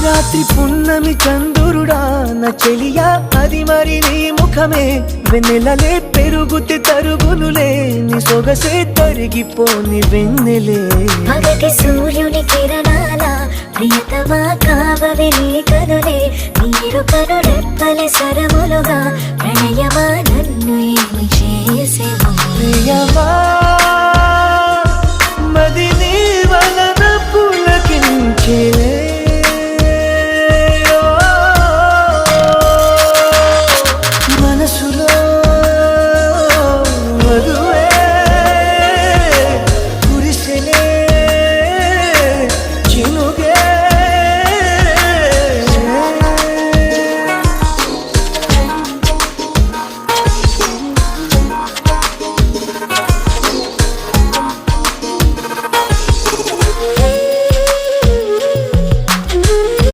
రాత్రి పున్నమి చంద్రుడా నా చెలియా అది మరి నీ ముఖమే వెన్నెలలే పెరుగుతే తరుగునులే నీ సొగసే తరిగిపోని వెన్నెలే పగటి సూర్యుని కిరణాల ప్రియతమా కావవి నీ కనులే నీరు కను రెప్పలే సరములుగా ప్రణయమా నన్ను ఏమి చేసేవో ప్రియమా